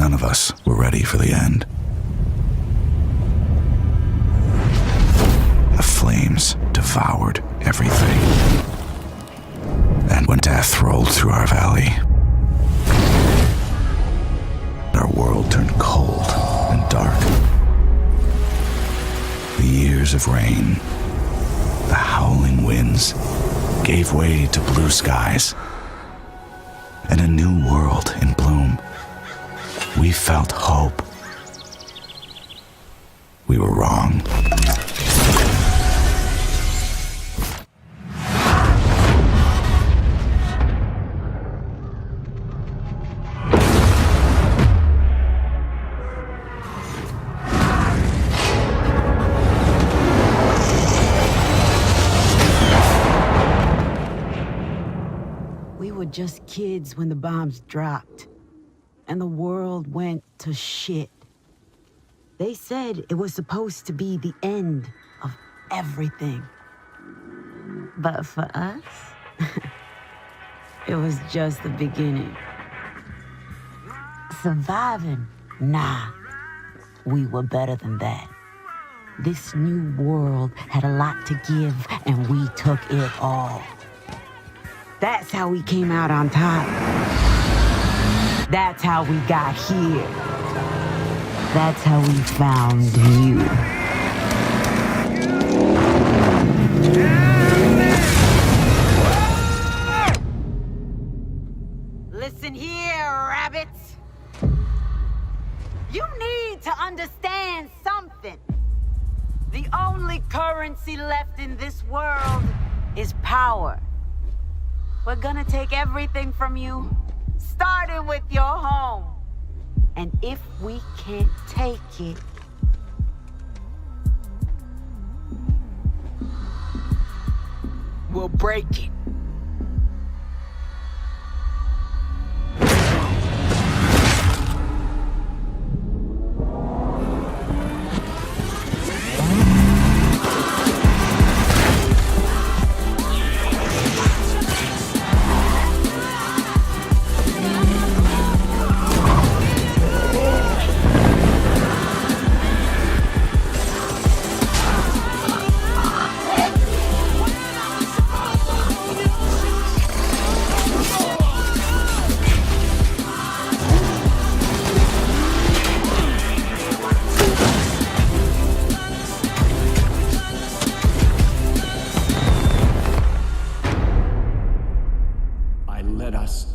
none of us were ready for the end. The flames devoured everything. And when death rolled through our valley, our world turned cold and dark. The years of rain, the howling winds, gave way to blue skies and a new world in bloom. We felt hope. We were wrong. We were just kids when the bombs dropped, and the world went to shit. They said it was supposed to be the end of everything. But for us, it was just the beginning. Surviving? Nah, we were better than that. This new world had a lot to give, and we took it all. That's how we came out on top. That's how we got here. That's how we found you. Listen here, rabbits. You need to understand something. The only currency left in this world is power. We're gonna take everything from you, starting with your home. And if we can't take it, we'll break it.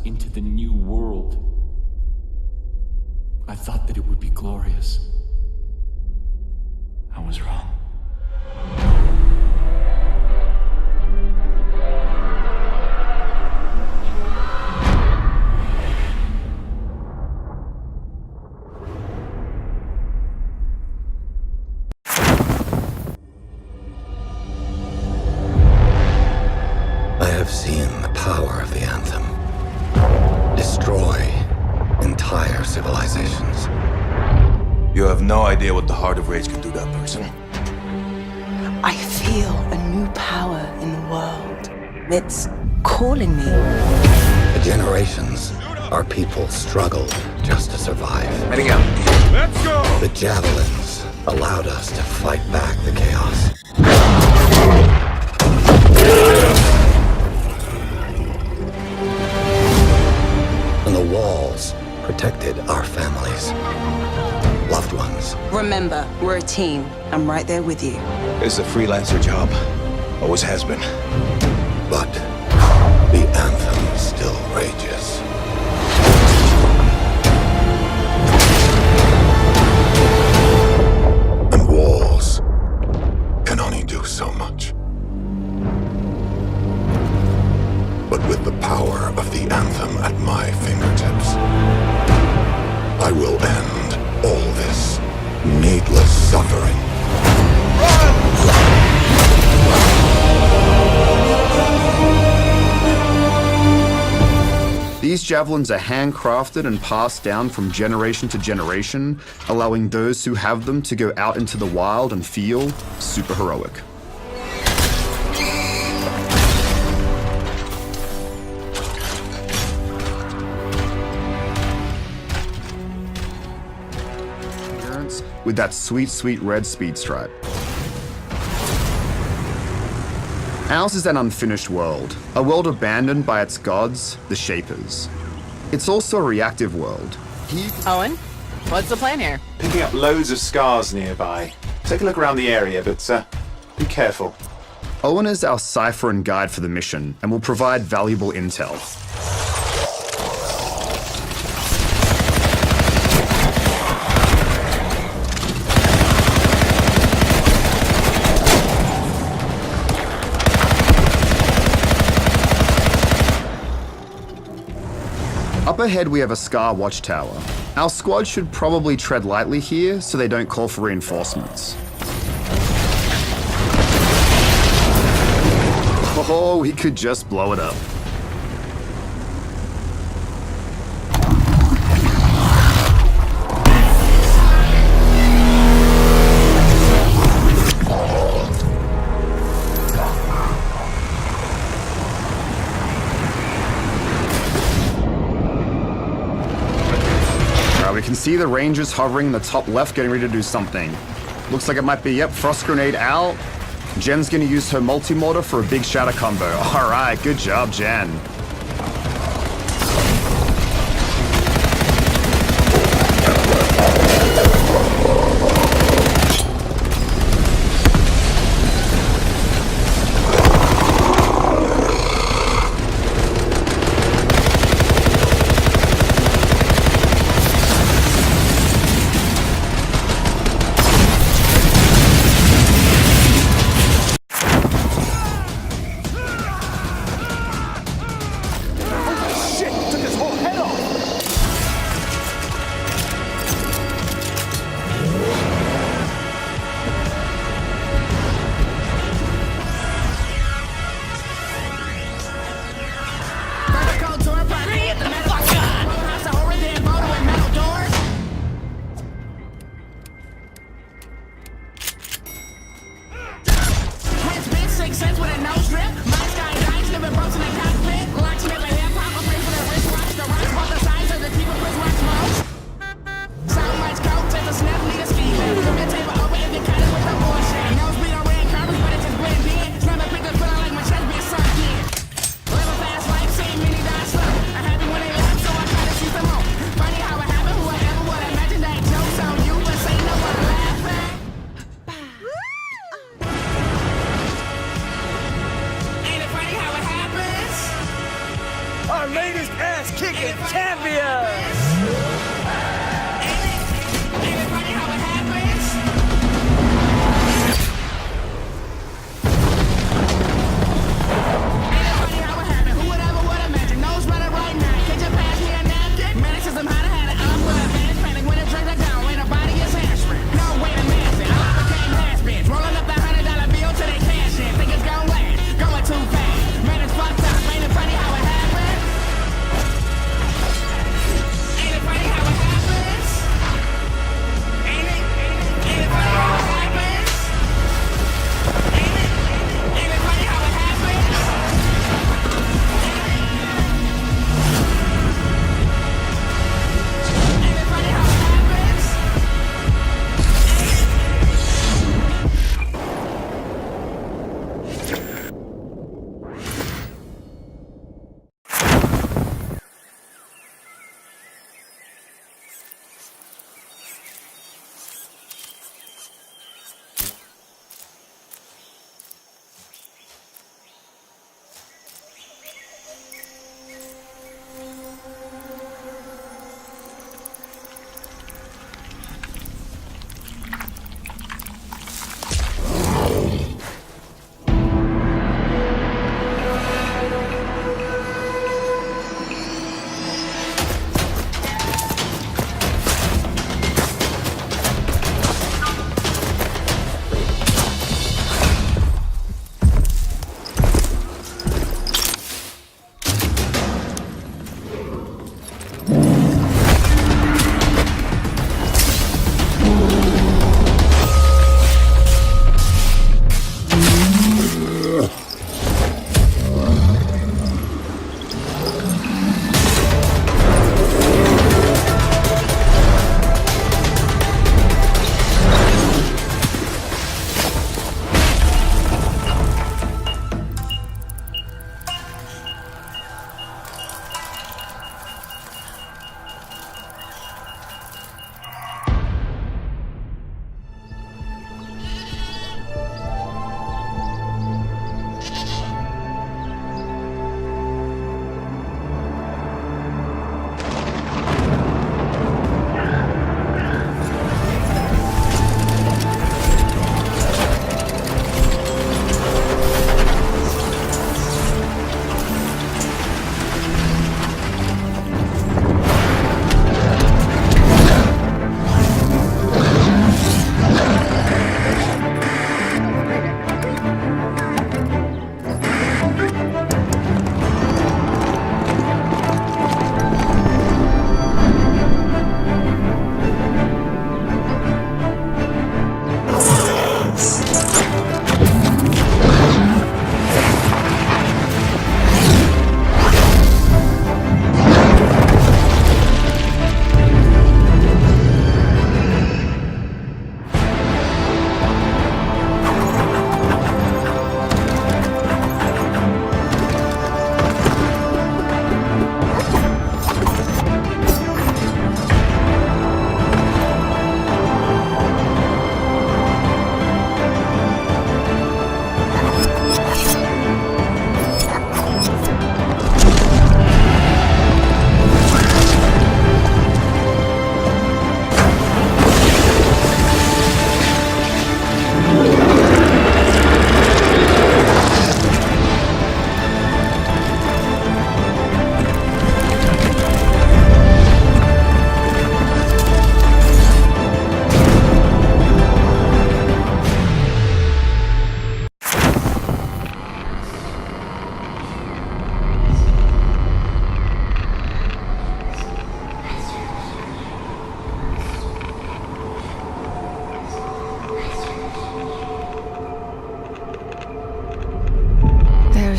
Into the new world. I thought that it would be glorious. I was wrong. I have seen the power of the anthem destroy entire civilizations. You have no idea what the Heart of Rage can do to a person. I feel a new power in the world. It's calling me. For generations, our people struggled just to survive. Heading out. Let's go! The javelins allowed us to fight back the chaos. And the walls protected our families, loved ones. Remember, we're a team. I'm right there with you. It's a freelancer job. Always has been. But the anthem still rages. And walls can only do so much. But with the power of the anthem at my fingertips, I will end all this needless suffering. These javelins are handcrafted and passed down from generation to generation, allowing those who have them to go out into the wild and feel super heroic. with that sweet, sweet red speed stripe. Ours is an unfinished world, a world abandoned by its gods, the Shapers. It's also a reactive world. Owen, what's the plan here? Picking up loads of scars nearby. Take a look around the area, but be careful. Owen is our cipher and guide for the mission, and will provide valuable intel. Up ahead we have a Scar watchtower. Our squad should probably tread lightly here so they don't call for reinforcements. Oh, we could just blow it up. We can see the Rangers hovering in the top left, getting ready to do something. Looks like it might be, yep, Frost Grenade out. Jen's gonna use her multi-mortar for a big shatter combo. Alright, good job, Jen.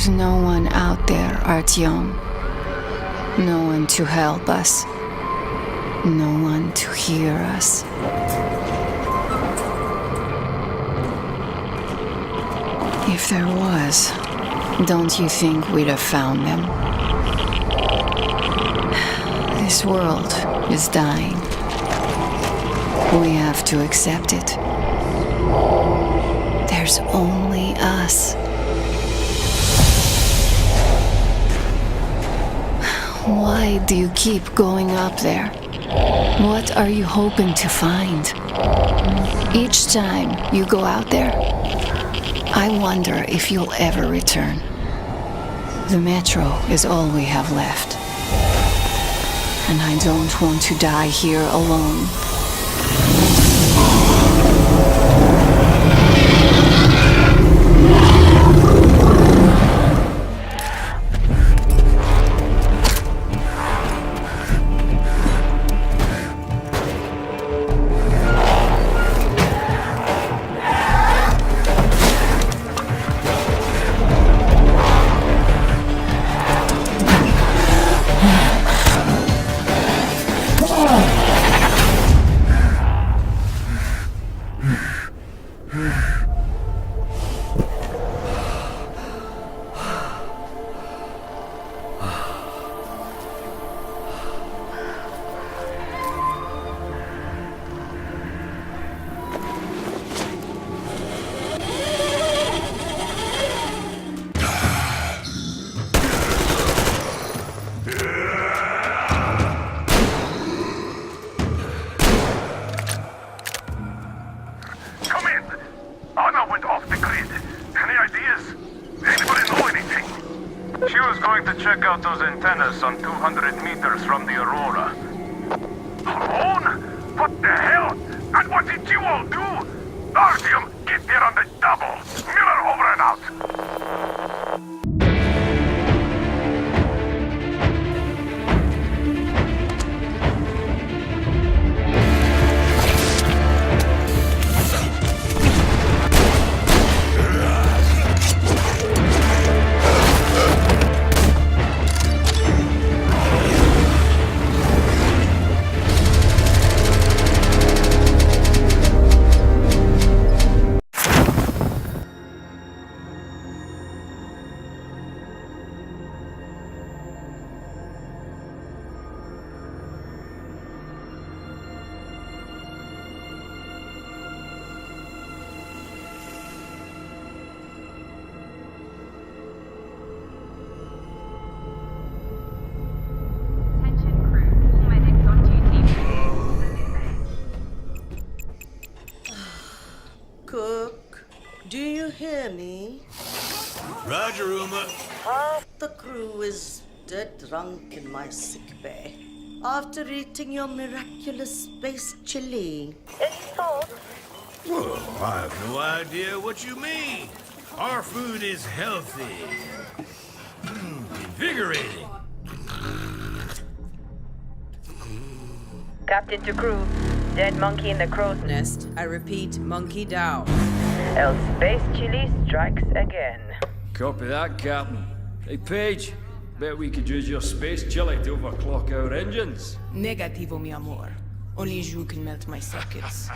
There's no one out there, Artyom. No one to help us. No one to hear us. If there was, don't you think we'd have found them? This world is dying. We have to accept it. There's only us. Why do you keep going up there? What are you hoping to find? Each time you go out there, I wonder if you'll ever return. The metro is all we have left. And I don't want to die here alone. Check out those antennas on 200 meters from the Aurora. Alone? What the hell? And what did you all do? Artyom, get there on the double. Miller over and out. Cook, do you hear me? Roger, Uma. Half the crew is dead drunk in my sickbay after eating your miraculous space chili. Any thoughts? Well, I have no idea what you mean. Our food is healthy. Invigorating. Captain to crew. Dead monkey in the crow's nest. I repeat, monkey down. El space chili strikes again. Copy that, Captain. Hey, Paige. Bet we could use your space chili to overclock our engines. Negativo, mi amor. Only you can melt my circuits.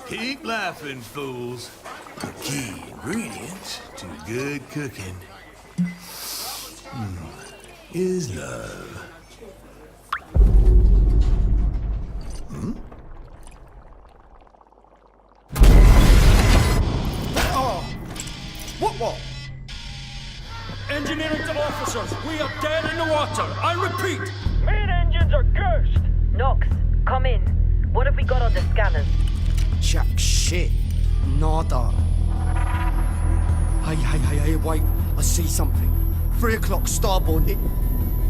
Keep laughing, fools. The key ingredient to good cooking is love. What? Engineering to officers, we are dead in the water. I repeat. Main engines are cursed. Nox, come in. What have we got on the scanners? Jack shit. Nada. Hey, wait. I see something. 3 o'clock starboard.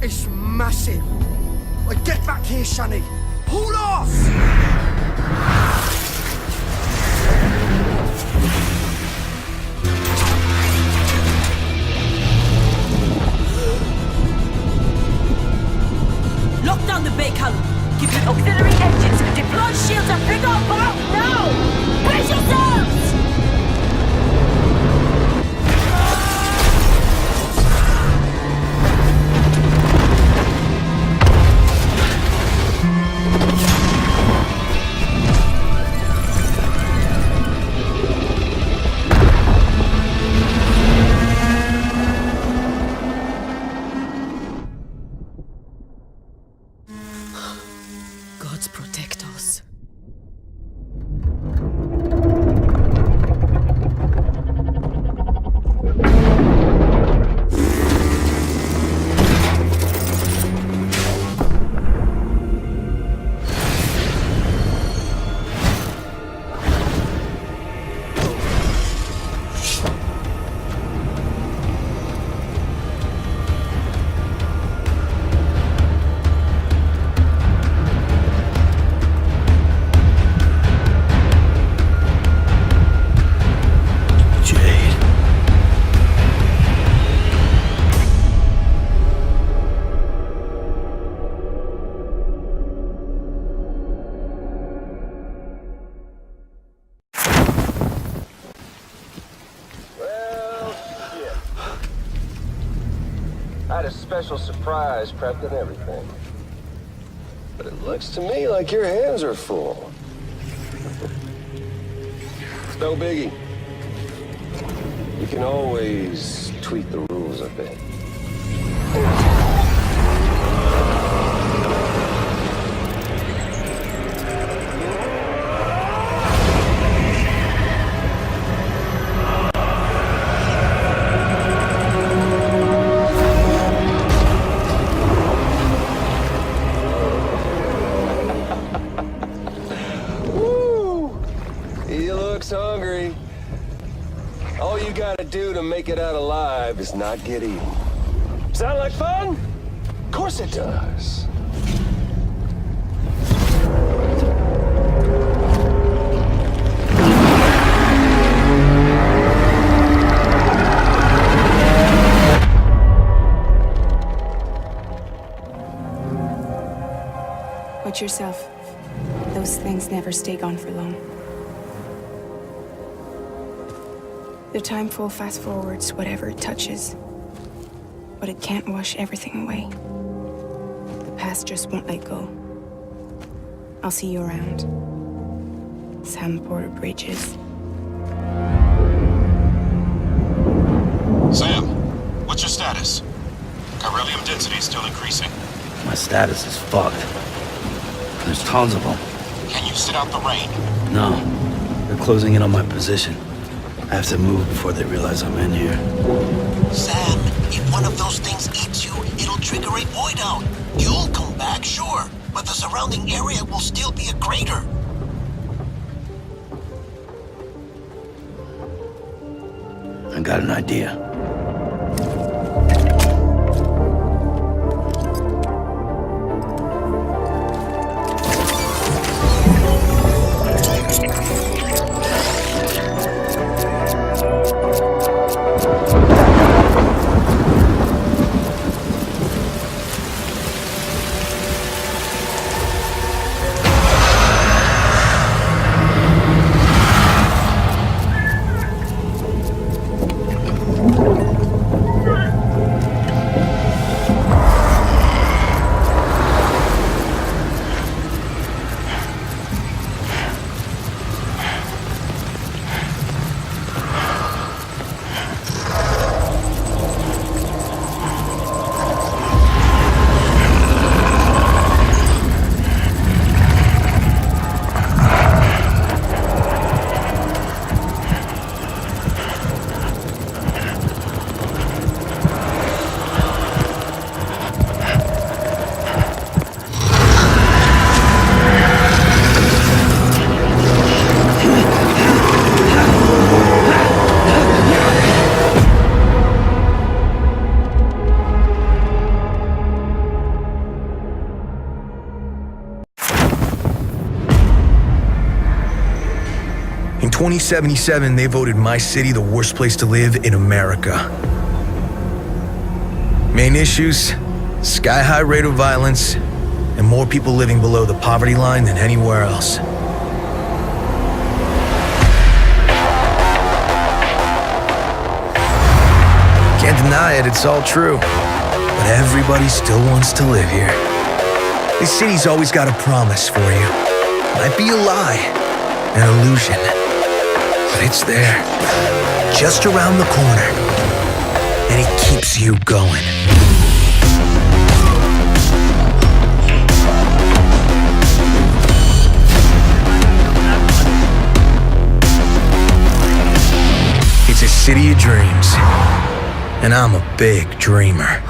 It's massive. Get back here, Shani. Pull off! Lock down the bay column. Give it auxiliary engines. Deploy shields and bring up out now! Brace yourselves! special surprise prepped and everything. But it looks to me like your hands are full. It's no biggie. You can always tweak the rules a bit. Hungry. All you gotta do to make it out alive is not get eaten. Sound like fun? Of course it does. Watch yourself. Those things never stay gone for long. The time full fast forwards whatever it touches, but it can't wash everything away. The past just won't let go. I'll see you around. Sam Porter Bridges. Sam, what's your status? Chiralium density is still increasing. My status is fucked. There's tons of them. Can you sit out the rain? No, they're closing in on my position. I have to move before they realize I'm in here. Sam, if one of those things eats you, it'll trigger a void out. You'll come back, sure, but the surrounding area will still be a crater. I got an idea. In 2077, they voted my city the worst place to live in America. Main issues: sky-high rate of violence, and more people living below the poverty line than anywhere else. Can't deny it, it's all true. But everybody still wants to live here. This city's always got a promise for you. Might be a lie, an illusion. But it's there, just around the corner, and it keeps you going. It's a city of dreams, and I'm a big dreamer.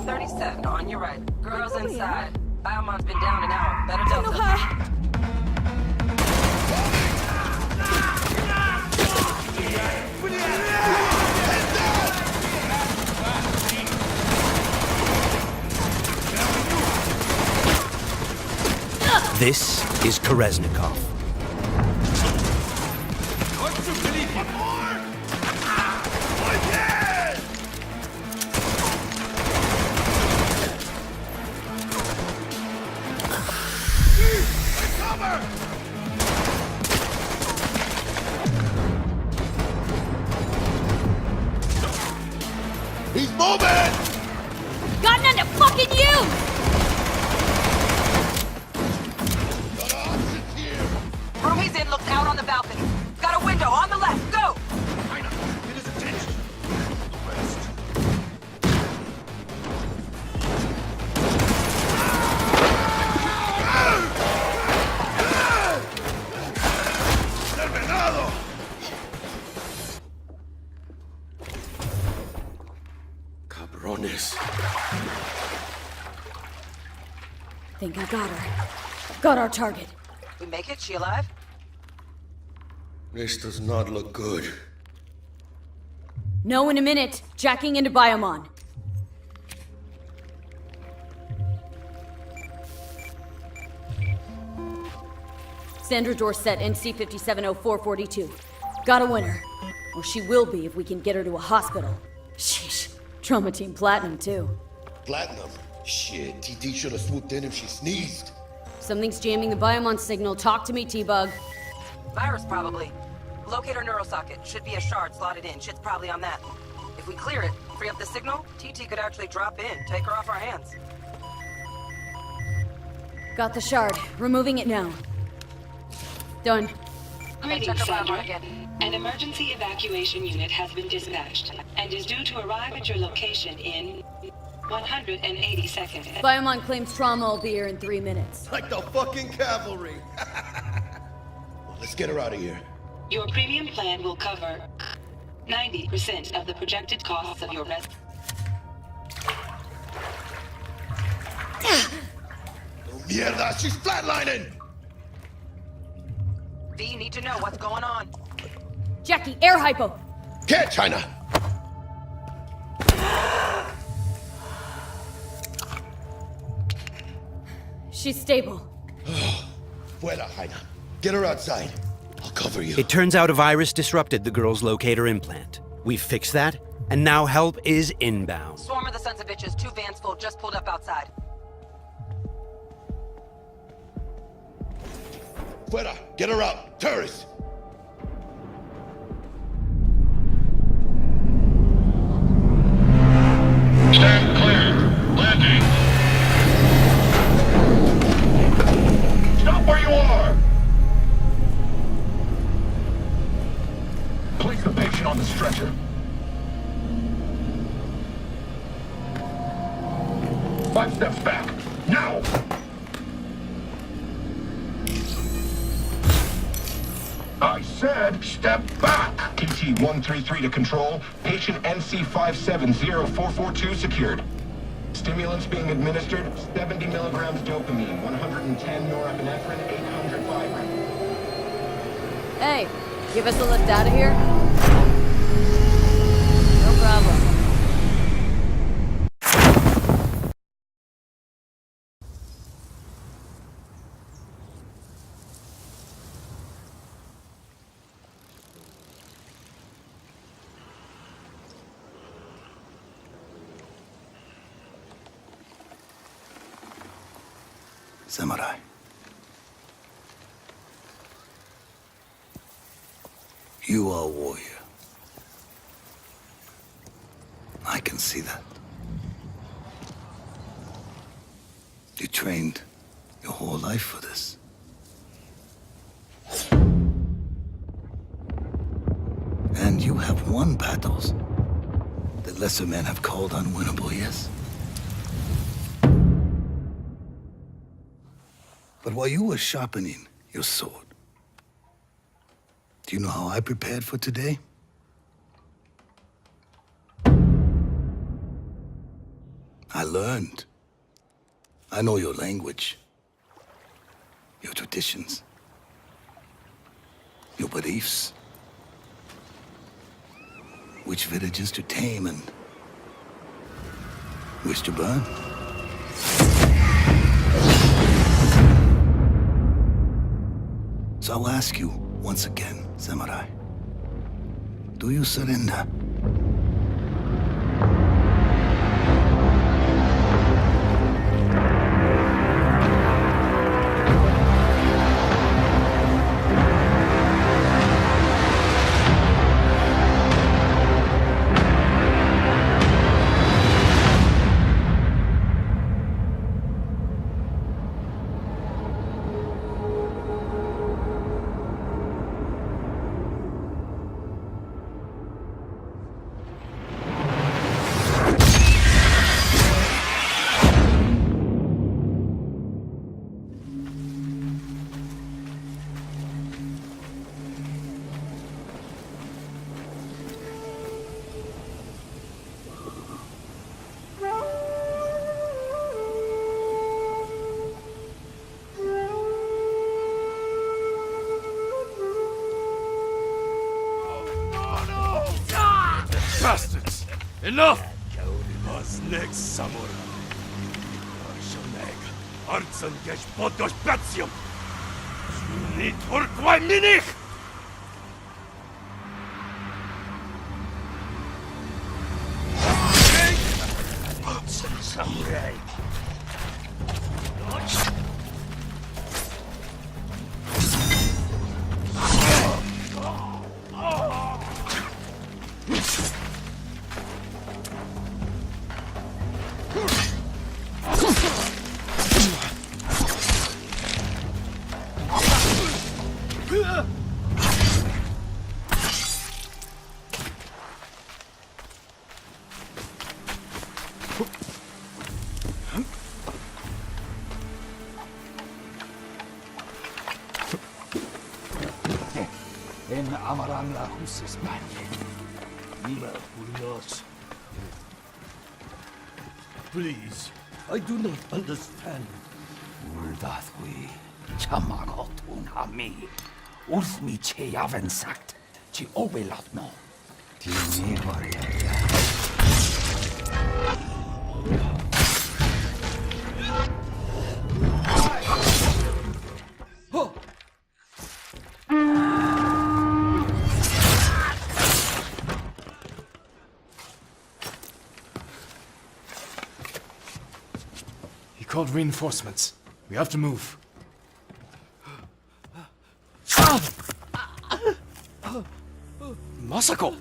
37 on your right. Girls inside. Biomon's been down and out. Better Delta. This is Koreznikov. He's moving! Got none to fucking use! Room he's in looks out on the balcony. Got a window on the left. Go! Get his attention. West. ¡Terminado! Cabrones. Think I got her. Got our target. We make it? She alive? This does not look good. No, in a minute. Jacking into Biomon. Sandra Dorset, NC 570442. Got a winner. Or she will be if we can get her to a hospital. Sheesh. Trauma Team Platinum, too. Platinum? Shit, TT should have swooped in if she sneezed. Something's jamming the Biomon signal. Talk to me, T-Bug. Virus, probably. Locate her neurosocket. Should be a shard slotted in. Shit's probably on that. If we clear it, free up the signal, TT could actually drop in, take her off our hands. Got the shard. Removing it now. Done. Greetings, Sandra. An emergency evacuation unit has been dispatched and is due to arrive at your location in 180 seconds. Biomon claims trauma will be here in 3 minutes. Like the fucking cavalry. Well, let's get her out of here. Your premium plan will cover 90% of the projected costs of your Oh, mierda, she's flatlining! V, need to know what's going on. Jackie, air hypo! Get China! She's stable. Fuera, Jaina. Get her outside. I'll cover you. It turns out a virus disrupted the girl's locator implant. We've fixed that, and now help is inbound. Swarm of the sons of bitches, 2 vans full, just pulled up outside. Fuera! Get her out! Terrorists! Stand clear. Landing. Stop where you are! Place the patient on the stretcher. 5 steps back. Now! I said step back! PT-133 to control. Patient NC570442 secured. Stimulants being administered, 70 milligrams dopamine, 110 norepinephrine, 800 Viagra. Hey, give us a lift out of here? No problem. Samurai. You are a warrior. I can see that. You trained your whole life for this. And you have won battles that lesser men have called unwinnable, yes? But while you were sharpening your sword, do you know how I prepared for today? I learned. I know your language, your traditions, your beliefs. Which villages to tame and which to burn. So I'll ask you once again, Samurai. Do you surrender? Bastards! Enough! Was next samurai? Arshoneg, Artsan gesh podosh batsium! Nit urkwai minich! Samurai! En amaran la husis manje. Viva Dios. Please. I do not understand. Uldathwi, chamagotun hami. Ulsmi che yaven sagt. Chi obelatno. Tini variaya. He called reinforcements. We have to move. Masako!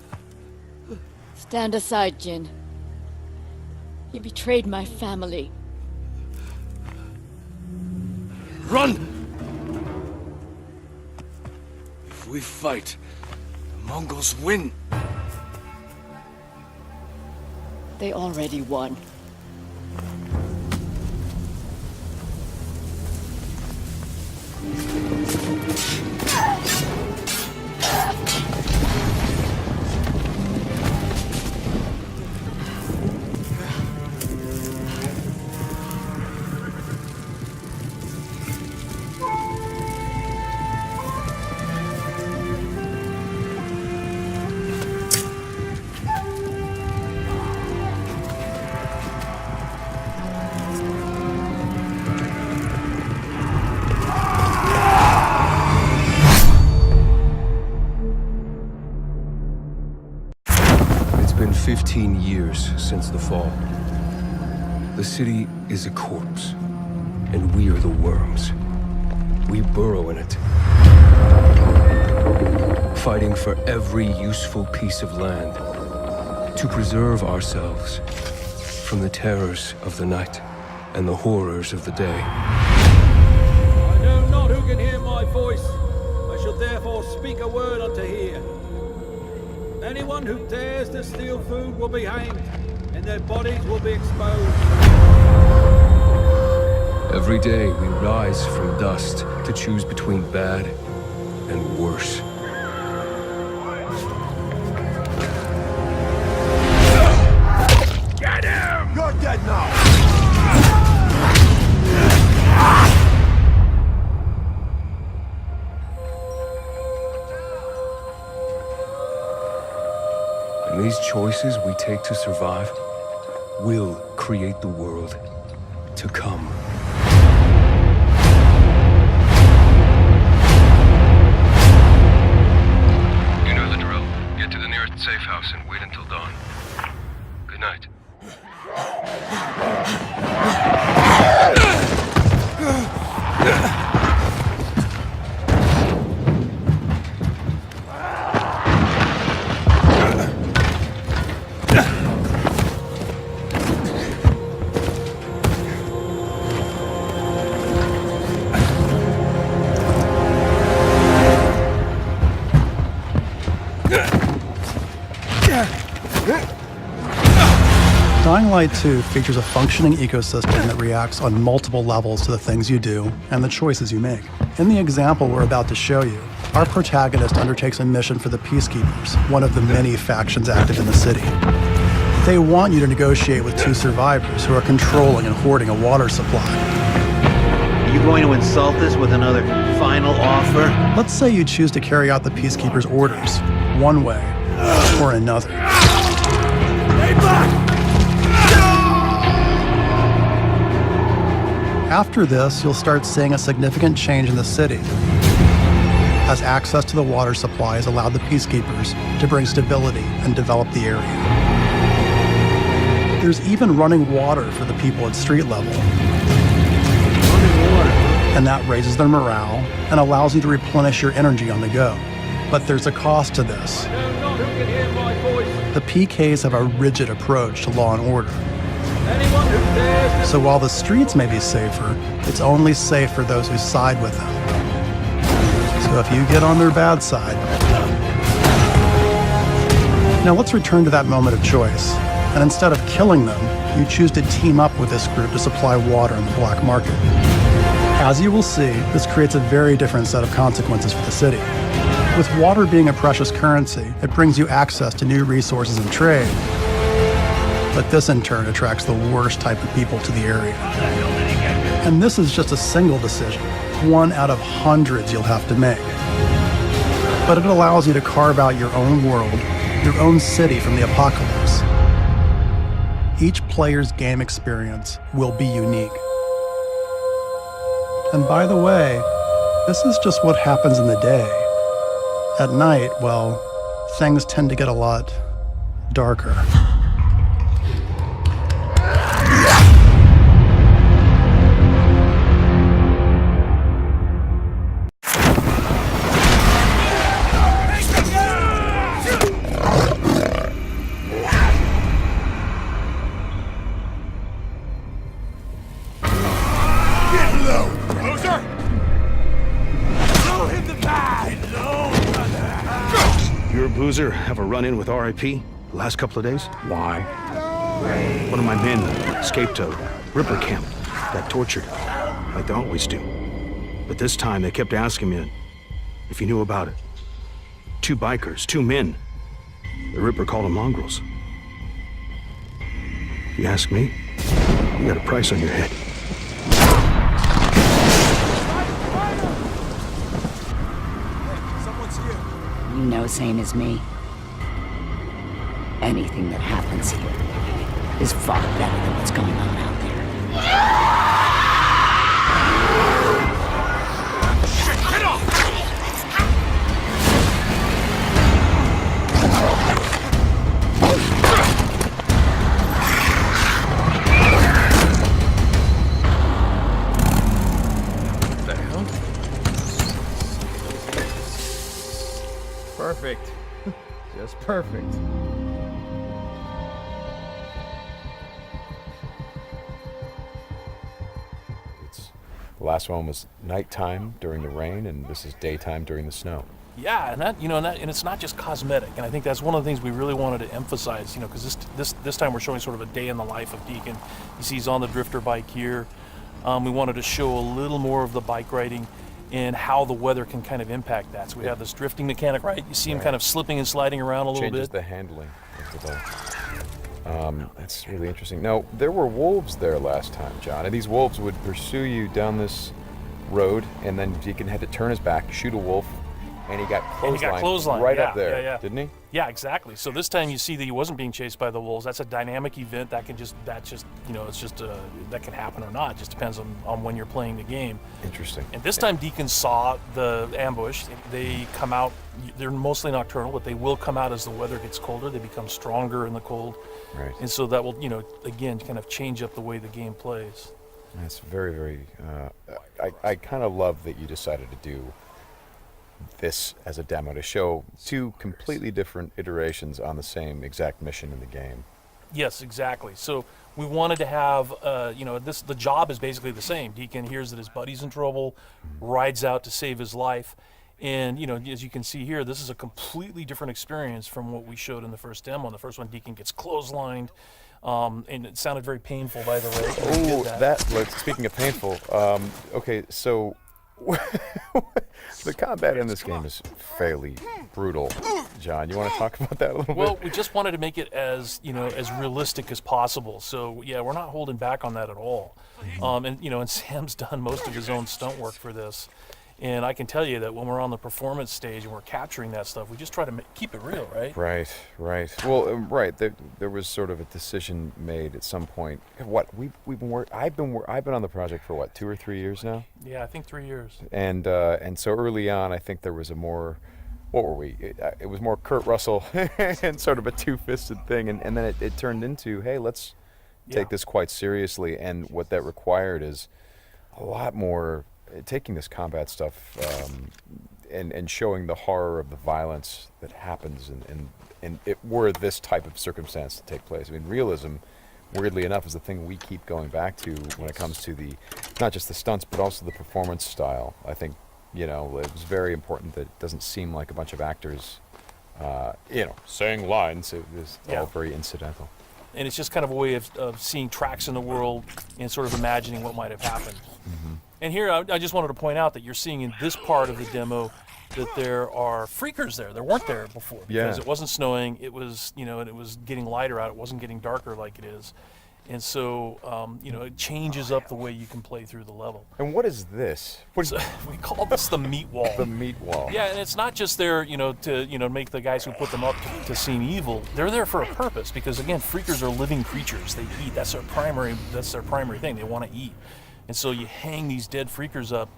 Stand aside, Jin. He betrayed my family. Run! If we fight, the Mongols win. They already won. It's been 15 years since the fall. The city is a corpse, and we are the worms. We burrow in it, fighting for every useful piece of land to preserve ourselves from the terrors of the night and the horrors of the day. I know not who can hear my voice. I shall therefore speak a word unto hear. Anyone who dares to steal food will be hanged, and their bodies will be exposed. Every day we rise from dust to choose between bad and worse. Get him! You're dead now! choices we take to survive will create the world to come. You know the drill. Get to the nearest safe house and wait until dawn. Good night. Dying Light 2 features a functioning ecosystem that reacts on multiple levels to the things you do and the choices you make. In the example we're about to show you, our protagonist undertakes a mission for the Peacekeepers, one of the many factions active in the city. They want you to negotiate with two survivors who are controlling and hoarding a water supply. Are you going to insult us with another final offer? Let's say you choose to carry out the Peacekeepers' orders, one way or another. Hey, back! After this, you'll start seeing a significant change in the city, as access to the water supply has allowed the Peacekeepers to bring stability and develop the area. There's even running water for the people at street level. And that raises their morale and allows you to replenish your energy on the go. But there's a cost to this. The PKs have a rigid approach to law and order. So while the streets may be safer, it's only safe for those who side with them. So if you get on their bad side... Now let's return to that moment of choice. And instead of killing them, you choose to team up with this group to supply water in the black market. As you will see, this creates a very different set of consequences for the city. With water being a precious currency, it brings you access to new resources and trade. But this in turn attracts the worst type of people to the area. And this is just a single decision, one out of hundreds you'll have to make. But it allows you to carve out your own world, your own city from the apocalypse. Each player's game experience will be unique. And by the way, this is just what happens in the day. At night, well, things tend to get a lot darker. Have a run-in with RIP the last couple of days? Why? One of my men escaped a Ripper camp, got tortured, like they always do. But this time they kept asking me if you knew about it. 2 bikers, 2 men. The Ripper called them mongrels. If you ask me, you got a price on your head. You know same as me. Anything that happens here is far better than what's going on out there. Shit, get off! What the hell? Perfect. Just perfect. The last one was nighttime during the rain, and this is daytime during the snow. Yeah, and it's not just cosmetic, and I think that's one of the things we really wanted to emphasize, because this time we're showing sort of a day in the life of Deacon. You see he's on the drifter bike here. We wanted to show a little more of the bike riding and how the weather can kind of impact that. So we have this drifting mechanic, right? You see him kind of slipping and sliding around a little bit. Changes the handling of the bike. That's really interesting. Now, there were wolves there last time, John, and these wolves would pursue you down this road, and then Deacon had to turn his back, shoot a wolf, And he got clotheslined right up there, didn't he? Yeah, exactly. So this time you see that he wasn't being chased by the wolves. That's a dynamic event that can that can happen or not. It just depends on when you're playing the game. Interesting. And this time Deacon saw the ambush. They come out. They're mostly nocturnal, but they will come out as the weather gets colder. They become stronger in the cold. Right. And so that will, again, kind of change up the way the game plays. That's very, very. I kind of love that you decided to do this as a demo to show two completely different iterations on the same exact mission in the game. Yes, exactly. So we wanted to have, the job is basically the same. Deacon hears that his buddy's in trouble, rides out to save his life. And, as you can see here, this is a completely different experience from what we showed in the first demo. In the first one, Deacon gets clotheslined, and it sounded very painful, by the way. Speaking of painful, okay, so the combat in this game is fairly brutal. John, you want to talk about that a little bit? Well, we just wanted to make it as realistic as possible. So yeah, we're not holding back on that at all. And Sam's done most of his own stunt work for this. And I can tell you that when we're on the performance stage and we're capturing that stuff, we just try to keep it real, right? Right. Well, right. There was sort of a decision made at some point. I've been on the project for 2 or 3 years now. Yeah, I think 3 years. And so early on, I think there was a more, what were we? It was more Kurt Russell and sort of a two-fisted thing, and then it turned into, hey, let's take this quite seriously. And what that required is a lot more. Taking this combat stuff and showing the horror of the violence that happens and it were this type of circumstance to take place. I mean, realism, weirdly enough, is the thing we keep going back to when it comes to not just the stunts, but also the performance style. I think, it was very important that it doesn't seem like a bunch of actors, saying lines. It was all very incidental. And it's just kind of a way of seeing tracks in the world and sort of imagining what might have happened. Mm-hmm. And here, I just wanted to point out that you're seeing in this part of the demo that there are freakers there. There weren't there before because it wasn't snowing. It was, and it was getting lighter out. It wasn't getting darker like it is. And so, it changes up the way you can play through the level. And what is this? We call this the meat wall. The meat wall. Yeah, and it's not just there, to make the guys who put them up to seem evil. They're there for a purpose because, again, freakers are living creatures. They eat. That's their primary thing. They want to eat. And so you hang these dead freakers up,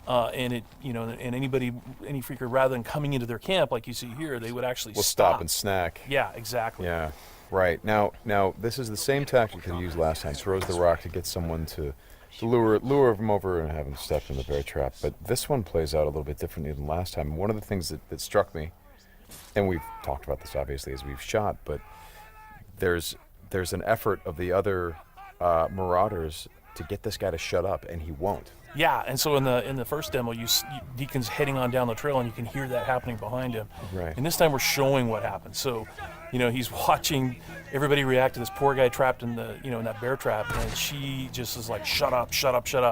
and any freaker, rather than coming into their camp like you see here, they would actually stop and snack. Yeah, exactly. Yeah, right. Now this is the same tactic that he used last time. Throws the rock to get someone to lure them over and have them step in the bear trap. But this one plays out a little bit differently than last time. One of the things that struck me, and we've talked about this obviously as we've shot, but there's an effort of the other Marauders to get this guy to shut up, and he won't. Yeah, and so in the first demo, Deacon's heading on down the trail, and you can hear that happening behind him. Right. And this time we're showing what happened. So, he's watching everybody react to this poor guy trapped in the in that bear trap, and she just is like, shut up,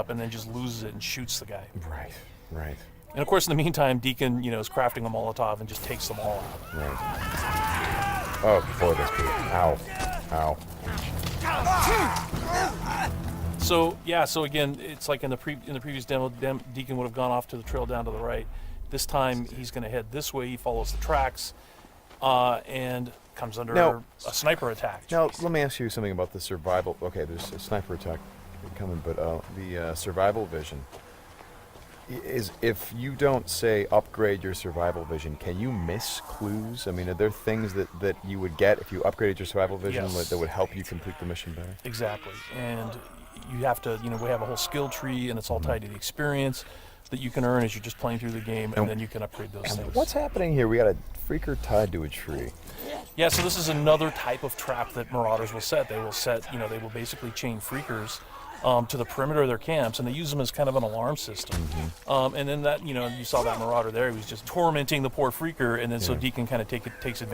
and then just loses it and shoots the guy. Right. And of course, in the meantime, Deacon is crafting a Molotov and just takes them all out. Right. Oh boy, that's good. Ow. So again, it's like in the previous demo, Deacon would have gone off to the trail down to the right. This time he's going to head this way. He follows the tracks, and comes under a sniper attack. Now let me ask you something about the survival. Okay, there's a sniper attack coming, but the survival vision is, if you don't say upgrade your survival vision, can you miss clues? I mean, are there things that you would get if you upgraded your survival vision that would help you complete the mission better? Exactly, and you have to, we have a whole skill tree, and it's all tied to the experience that you can earn as you're just playing through the game, and then you can upgrade those things. What's happening here? We got a freaker tied to a tree. Yeah, so this is another type of trap that Marauders will set. They will basically chain freakers to the perimeter of their camps, and they use them as kind of an alarm system. And then that, you saw that Marauder there. He was just tormenting the poor freaker, and then so Deacon kind of takes advantage.